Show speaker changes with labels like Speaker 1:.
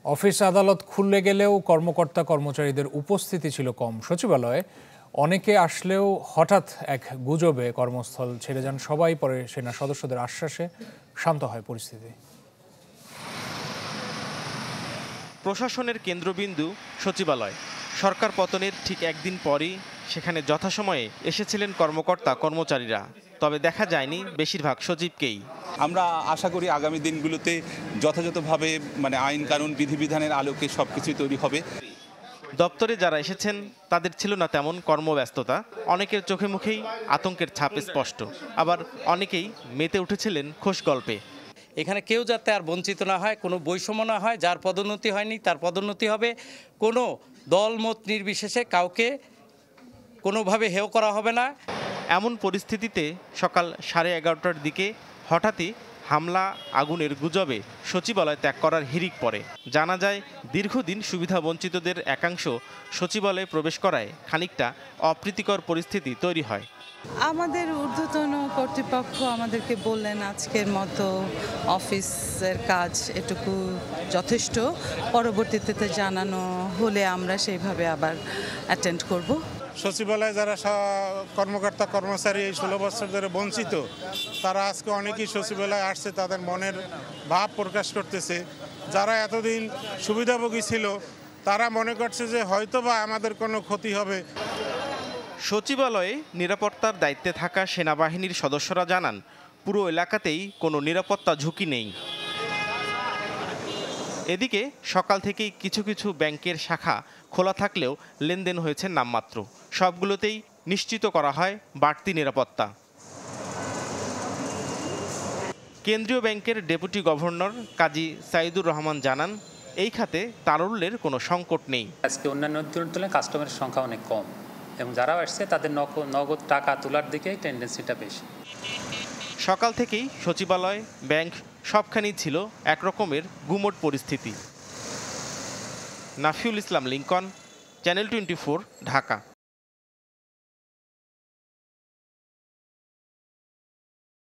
Speaker 1: Office আদালত খুলে গেলেও কর্মকর্তা কর্মচারীদের উপস্থিতি ছিল কম। সচিবালয়ে অনেকে আসলেও হঠাৎ এক গুজবে কর্মস্থল ছেড়ে যান সবাই। পরে সেনা সদস্যদের আশ্বাসে শান্ত হয় পরিস্থিতি।
Speaker 2: প্রশাসনের কেন্দ্রবিন্দু সচিবালয়। সরকার পতনের ঠিক একদিন পরই সেখানে যথাসময়ে এসেছিলেন কর্মকর্তা কর্মচারীরা। তবে দেখা যায়নি বেশিরভাগ সচিবকেই।
Speaker 3: আমরা আশা করি আগামী দিনগুলোতে যথাযথভাবে আইন কানুন বিধিবিধানের আলোকে সবকিছু তৈরি হবে।
Speaker 2: দপ্তরে যারা এসেছেন তাদের ছিল না তেমন কর্মব্যস্ততা। অনেকের চোখে মুখেই আতঙ্কের ছাপ স্পষ্ট, আবার অনেকেই মেতে উঠেছিলেন খোশ গল্পে।
Speaker 4: এখানে কেউ যাতে আর বঞ্চিত না হয়, কোনো বৈষম্য না হয়, যার পদোন্নতি হয়নি তার পদোন্নতি হবে, কোনো দলমত নির্বিশেষে কাউকে কোনোভাবে হেয় করা হবে না।
Speaker 2: এমন পরিস্থিতিতে সকাল 11:30টার দিকে হঠাৎই হামলা আগুনের গুজবে সচিবালয় ত্যাগ করার হিড়িক পড়ে। জানা যায় দীর্ঘদিন সুবিধাবঞ্চিতদের একাংশ সচিবালয়ে প্রবেশ করায় খানিকটা অপ্রীতিকর পরিস্থিতি তৈরি হয়।
Speaker 5: আমাদের ঊর্ধ্বতন কর্তৃপক্ষ আমাদেরকে বললেন আজকের মতো অফিসের কাজ এটুকু যথেষ্ট, পরবর্তীতে জানানো হলে আমরা সেইভাবে আবার অ্যাটেন্ড করব।
Speaker 6: সচিবালয়ে যারা কর্মকর্তা কর্মচারী এই 16 বছর ধরে বঞ্চিত, তারা আজকে অনেকেই সচিবালয়ে আসছে, তাদের মনের ভাব প্রকাশ করতেছে। যারা এতদিন সুবিধাভোগী ছিল তারা মনে করছে যে হয়তোবা আমাদের কোনো ক্ষতি হবে।
Speaker 2: সচিবালয়ে নিরাপত্তার দায়িত্বে থাকা সেনাবাহিনীর সদস্যরা জানান, পুরো এলাকাতেই কোনো নিরাপত্তা ঝুঁকি নেই। এদিকে সকাল থেকেই কিছু কিছু ব্যাংকের শাখা খোলা থাকলেও লেনদেন হয়েছে নামমাত্র। সবগুলোতেই নিশ্চিত করা হয় বাড়তি নিরাপত্তা। কেন্দ্রীয় ব্যাংকের ডেপুটি গভর্নর কাজী সাইদুর রহমান জানান, এই খাতে তারল্যের কোনো সংকট নেই।
Speaker 7: আজকে অন্যান্য তুলনায় কাস্টমারের সংখ্যা অনেক কম এবং যারা আসছে তাদের নগদ টাকা তোলার দিকে টেন্ডেন্সিটা বেশি।
Speaker 2: সকাল থেকেই সচিবালয়, ব্যাংক সবখানেই ছিল একরকমের গুমোট পরিস্থিতি। নাফিউল ইসলাম লিংকন, চ্যানেল 24, ঢাকা।